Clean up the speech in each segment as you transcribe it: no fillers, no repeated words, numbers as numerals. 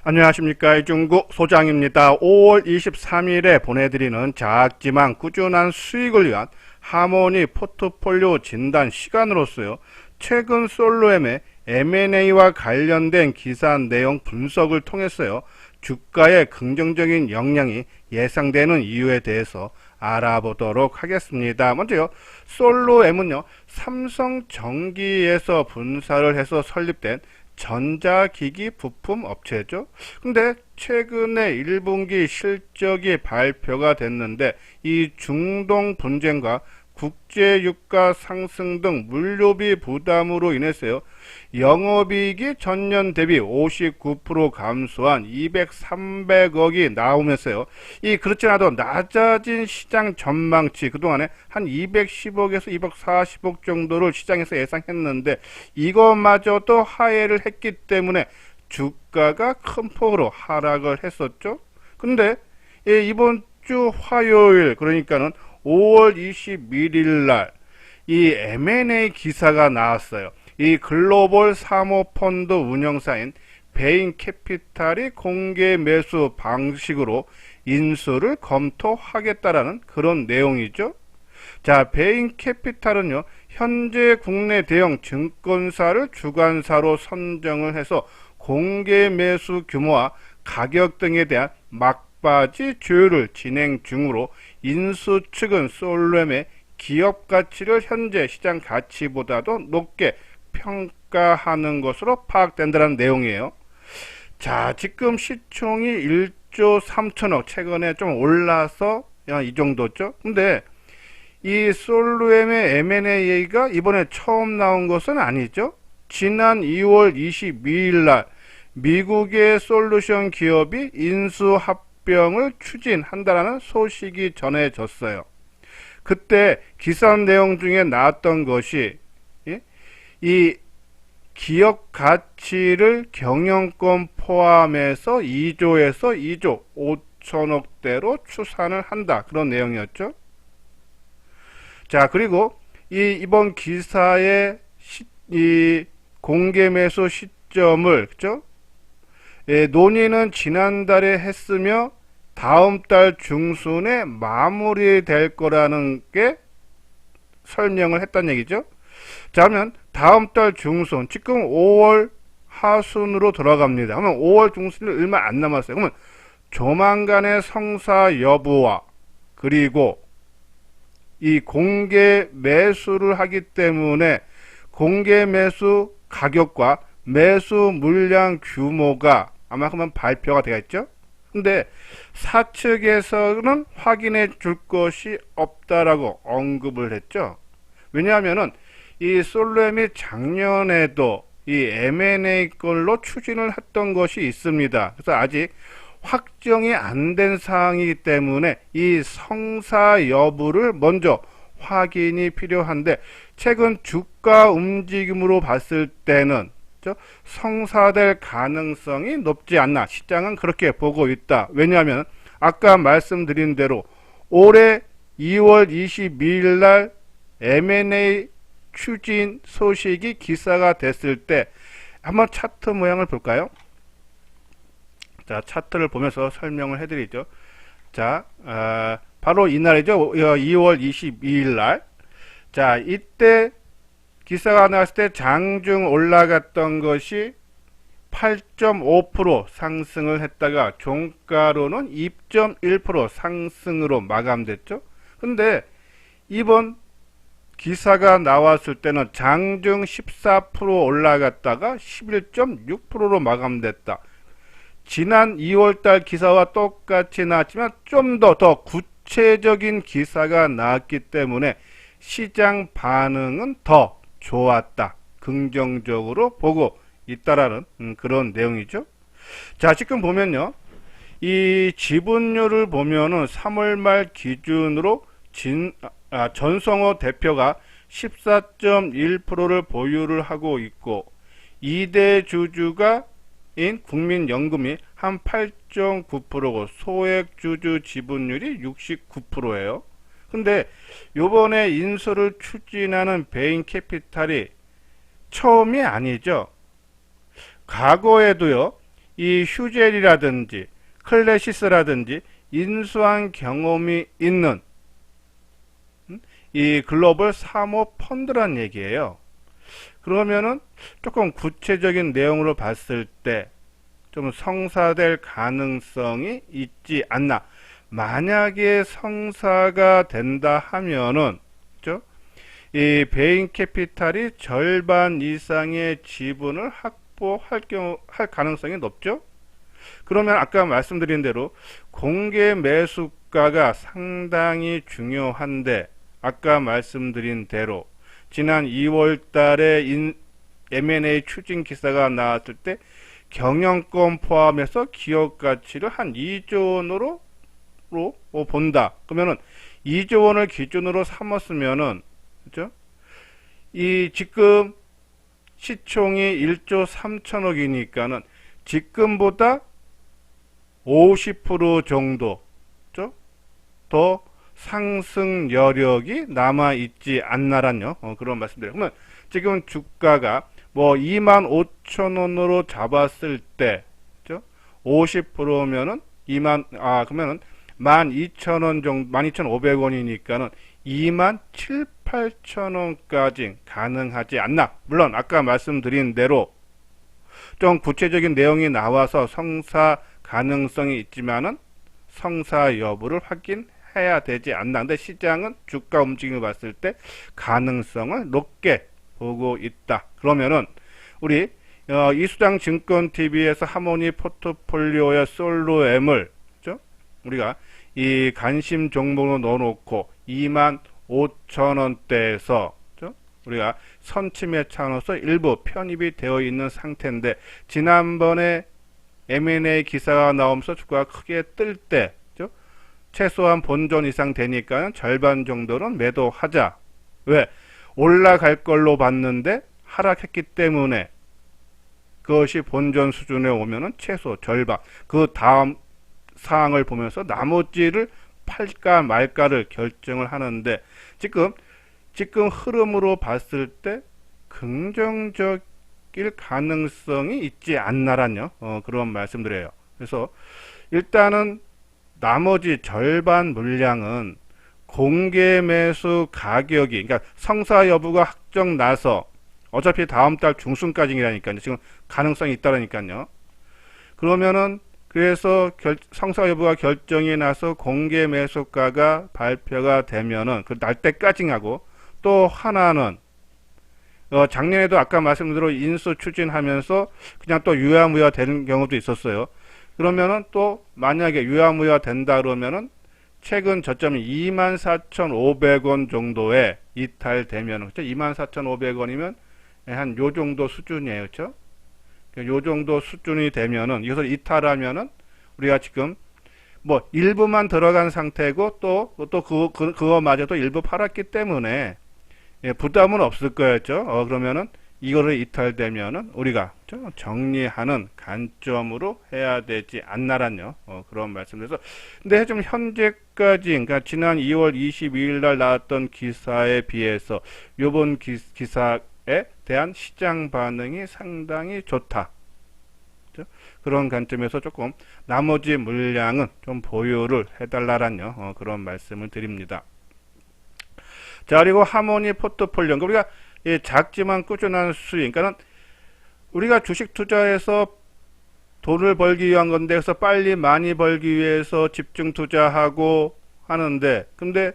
안녕하십니까. 이중국 소장입니다. 5월 23일에 보내드리는 작지만 꾸준한 수익을 위한 하모니 포트폴리오 진단 시간으로서요, 최근 솔로엠의 M&A와 관련된 기사 내용 분석을 통해서요, 주가에 긍정적인 영향이 예상되는 이유에 대해서 알아보도록 하겠습니다. 먼저요, 솔로엠은요, 삼성전기에서 분사를 해서 설립된 전자기기 부품 업체죠. 근데 최근에 1분기 실적이 발표가 됐는데 이 중동 분쟁과 국제유가 상승 등 물류비 부담으로 인해서요, 영업이익이 전년 대비 59% 감소한 300억이 나오면서요, 이 그렇지 않아도 낮아진 시장 전망치, 그동안에 한 210억에서 240억 정도를 시장에서 예상했는데 이것마저도 하회를 했기 때문에 주가가 큰 폭으로 하락을 했었죠. 근데 이번 주 화요일, 그러니까는 5월 21일 날 이 M&A 기사가 나왔어요. 이 글로벌 사모펀드 운영사인 베인캐피탈이 공개 매수 방식으로 인수를 검토하겠다라는 그런 내용이죠. 자, 베인캐피탈은요, 현재 국내 대형 증권사를 주관사로 선정을 해서 공개 매수 규모와 가격 등에 대한 막바지 조율을 진행 중으로 인수 측은 솔로엠의 기업 가치를 현재 시장 가치보다도 높게 평가하는 것으로 파악된다는 내용이에요. 자, 지금 시총이 1조 3천억, 최근에 좀 올라서 이 정도죠. 근데 이 솔로엠의 M&A가 이번에 처음 나온 것은 아니죠. 지난 2월 22일 날 미국의 솔루션 기업이 인수합병을 추진한다는 소식이 전해졌어요. 그때 기사 내용 중에 나왔던 것이 이 기업 가치를 경영권 포함해서 2조에서 2조 5천억대로 추산을 한다, 그런 내용이었죠. 자, 그리고 이번 기사의 이 공개 매수 시점을, 그죠? 논의는 지난달에 했으며 다음 달 중순에 마무리될 거라는 게 설명을 했단 얘기죠. 자, 그러면 다음 달 중순, 지금 5월 하순으로 돌아갑니다. 그러면 5월 중순이 얼마 안 남았어요. 그러면 조만간의 성사 여부와 그리고 이 공개 매수를 하기 때문에 공개 매수 가격과 매수 물량 규모가 아마 그러면 발표가 되겠죠. 근데 사측에서는 확인해 줄 것이 없다라고 언급을 했죠. 왜냐하면은 이 솔로엠이 작년에도 이 M&A 걸로 추진을 했던 것이 있습니다. 그래서 아직 확정이 안 된 사항이기 때문에 이 성사 여부를 먼저 확인이 필요한데, 최근 주가 움직임으로 봤을 때는 성사될 가능성이 높지 않나, 시장은 그렇게 보고 있다. 왜냐하면 아까 말씀드린 대로 올해 2월 22일 날 M&A 추진 소식이 기사가 됐을 때 한번 차트 모양을 볼까요? 자, 차트를 보면서 설명을 해드리죠. 자, 바로 이날이죠. 2월 22일 날. 자, 이때 기사가 나왔을 때 장중 올라갔던 것이 8.5% 상승을 했다가 종가로는 2.1% 상승으로 마감됐죠. 근데 이번 기사가 나왔을 때는 장중 14% 올라갔다가 11.6%로 마감됐다. 지난 2월달 기사와 똑같이 나왔지만 좀 더 구체적인 기사가 나왔기 때문에 시장 반응은 더 좋았다, 긍정적으로 보고 있다라는 그런 내용이죠. 자, 지금 보면요, 이 지분율을 보면은 3월 말 기준으로 전성호 대표가 14.1%를 보유를 하고 있고 2대 주주가 인 국민연금이 한 8.9%고 소액주주 지분율이 69%예요. 근데 요번에 인수를 추진하는 베인캐피탈이 처음이 아니죠. 과거에도요, 이 휴젤이라든지 클래시스라든지 인수한 경험이 있는 이 글로벌 사모펀드란 얘기예요. 그러면은 조금 구체적인 내용으로 봤을 때 좀 성사될 가능성이 있지 않나. 만약에 성사가 된다 하면은, 그죠? 이 베인 캐피탈이 절반 이상의 지분을 확보할 할 가능성이 높죠? 그러면 아까 말씀드린 대로 공개 매수가가 상당히 중요한데, 아까 말씀드린 대로 지난 2월 달에 M&A 추진 기사가 나왔을 때 경영권 포함해서 기업 가치를 한 2조 원으로 본다. 그러면은 2조 원을 기준으로 삼았으면은, 그죠? 이 지금 시총이 1조 3천억이니까는 지금보다 50% 정도, 그죠? 더 상승 여력이 남아 있지 않나란요. 그런 말씀드려요. 그러면 지금 주가가 뭐 25,000원으로 잡았을 때, 그죠? 50%면은 그러면은 12,000원 정도, 12,500원이니까는 27,000~8,000원까지 가능하지 않나. 물론 아까 말씀드린 대로 좀 구체적인 내용이 나와서 성사 가능성이 있지만은 성사 여부를 확인해야 되지 않나. 근데 시장은 주가 움직임을 봤을 때 가능성을 높게 보고 있다. 그러면은 우리 이수장 증권TV에서 하모니 포트폴리오의 솔로엠을, 그죠? 우리가 이 관심 종목으로 넣어놓고 25,000원대에서 우리가 선침해 차원에서 일부 편입이 되어 있는 상태인데, 지난번에 M&A 기사가 나오면서 주가가 크게 뜰 때 최소한 본전 이상 되니까 절반 정도는 매도하자. 왜? 올라갈 걸로 봤는데 하락했기 때문에 그것이 본전 수준에 오면은 최소 절반, 그 다음 사항을 보면서 나머지를 팔까 말까를 결정을 하는데, 지금 흐름으로 봤을 때 긍정적일 가능성이 있지 않나란요. 그런 말씀드려요. 그래서 일단은 나머지 절반 물량은 공개 매수 가격이, 그러니까 성사 여부가 확정 나서 어차피 다음 달 중순까지라니까요. 지금 가능성이 있다라니까요. 그러면은 그래서 성사 여부가 결정이 나서 공개 매수가가 발표가 되면은 그 날 때까지 하고, 또 하나는 작년에도 아까 말씀드린 대로 인수 추진하면서 그냥 또 유야무야 되는 경우도 있었어요. 그러면은 또 만약에 유야무야 된다 그러면은 최근 저점이 24,500원 정도에 이탈되면, 그렇죠? 24,500원이면 한 요 정도 수준이에요. 그렇죠? 요 정도 수준이 되면은, 이것을 이탈하면은 우리가 지금 뭐 일부만 들어간 상태고 또 그거마저도 일부 팔았기 때문에 부담은 없을 거였죠. 그러면은 이거를 이탈되면은 우리가 정리하는 관점으로 해야 되지 않나란요. 그런 말씀드려서, 근데 좀 현재까지, 그러니까 지난 2월 22일 날 나왔던 기사에 비해서 요번 기사에 대한 시장 반응이 상당히 좋다. 그런 관점에서 조금 나머지 물량은 좀 보유를 해달라란요. 그런 말씀을 드립니다. 자, 그리고 하모니 포트폴리오, 우리가 작지만 꾸준한 수익, 그러니까 우리가 주식 투자해서 돈을 벌기 위한 건데, 그래서 빨리 많이 벌기 위해서 집중 투자하고 하는데, 근데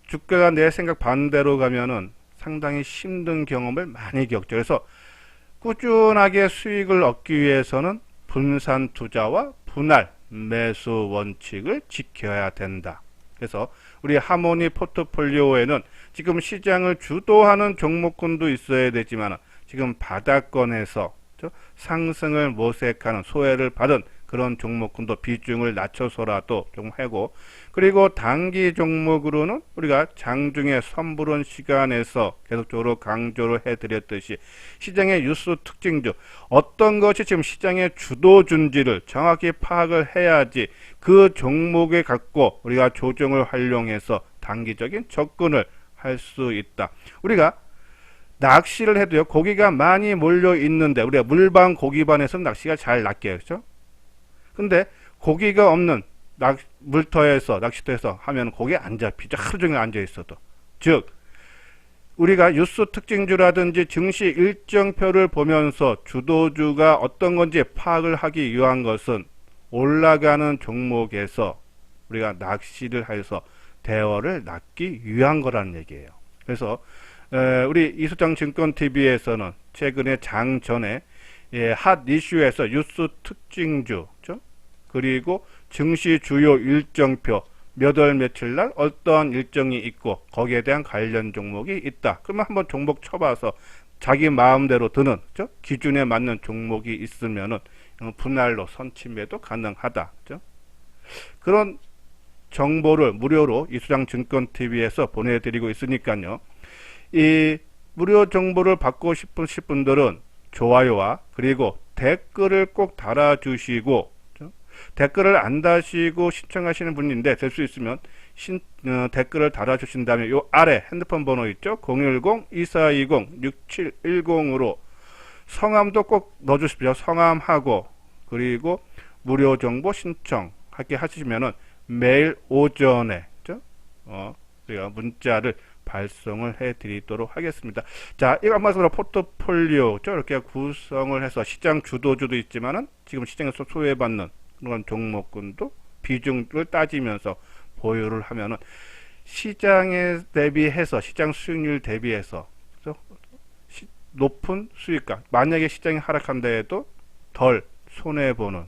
주가가 내 생각 반대로 가면은 상당히 힘든 경험을 많이 겪죠. 그래서 꾸준하게 수익을 얻기 위해서는 분산 투자와 분할 매수 원칙을 지켜야 된다. 그래서 우리 하모니 포트폴리오에는 지금 시장을 주도하는 종목군도 있어야 되지만, 지금 바닥권에서 상승을 모색하는, 소외를 받은 그런 종목군도 비중을 낮춰서라도 좀 하고, 그리고 단기 종목으로는 우리가 장중에 선불원 시간에서 계속적으로 강조를 해드렸듯이 시장의 뉴스 특징주, 어떤 것이 지금 시장의 주도준지를 정확히 파악을 해야지 그 종목에 갖고 우리가 조정을 활용해서 단기적인 접근을 할 수 있다. 우리가 낚시를 해도요, 고기가 많이 몰려 있는데, 우리가 물반 고기반에서는 낚시가 잘 낚여요. 그렇죠? 근데 고기가 없는 물터에서 낚시터에서 하면 고기 안 잡히죠. 하루 종일 앉아 있어도. 즉 우리가 뉴스 특징주라든지 증시 일정표를 보면서 주도주가 어떤 건지 파악을 하기 위한 것은 올라가는 종목에서 우리가 낚시를 해서 대어를 낚기 위한 거라는 얘기예요. 그래서 우리 이수장 증권TV에서는 최근에 장 전에 핫 이슈에서 뉴스 특징주 그리고 증시 주요 일정표 몇 월 며칠 날 어떤 일정이 있고 거기에 대한 관련 종목이 있다. 그러면 한번 종목 쳐봐서 자기 마음대로 드는 기준에 맞는 종목이 있으면은 분할로 선침매도 가능하다. 그런 정보를 무료로 이수장 증권TV에서 보내드리고 있으니까요. 이 무료 정보를 받고 싶으신 분들은 좋아요와 그리고 댓글을 꼭 달아주시고 댓글을 안 다시고 신청하시는 분인데 될 수 있으면 댓글을 달아주신다면 요 아래 핸드폰 번호 있죠? 010-2420-6710으로 성함도 꼭 넣어주십시오. 성함하고 그리고 무료 정보 신청하게 하시면은 매일 오전에 우리가 문자를 발송을 해 드리도록 하겠습니다. 자, 이거 말씀으로 포트폴리오 이렇게 구성을 해서 시장 주도주도 있지만은 지금 시장에서 소외받는 그런 종목군도 비중을 따지면서 보유를 하면은 시장에 대비해서 시장 수익률 대비해서 높은 수익감, 만약에 시장이 하락한다 해도 덜 손해보는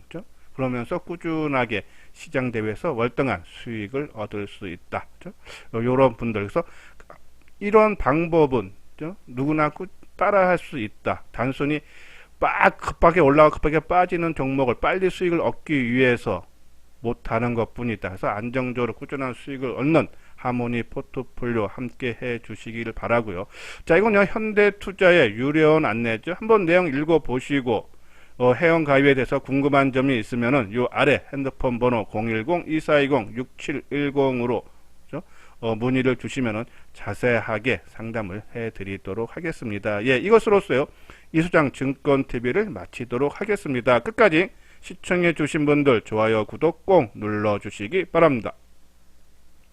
그러면서 꾸준하게 시장 대비해서 월등한 수익을 얻을 수 있다. 이런 분들, 그래서 이런 방법은 누구나 따라할 수 있다. 단순히 막 급하게 올라가 급하게 빠지는 종목을 빨리 수익을 얻기 위해서 못하는 것 뿐이다. 그래서 안정적으로 꾸준한 수익을 얻는 하모니 포트폴리오 함께 해 주시기를 바라고요. 자, 이건 현대투자의 유료원 안내죠. 한번 내용 읽어보시고 회원 가입에 대해서 궁금한 점이 있으면은 요 아래 핸드폰 번호 010-2420-6710으로 문의를 주시면은 자세하게 상담을 해 드리도록 하겠습니다. 예, 이것으로서요 이수장 증권TV를 마치도록 하겠습니다. 끝까지 시청해 주신 분들 좋아요 구독 꼭 눌러 주시기 바랍니다.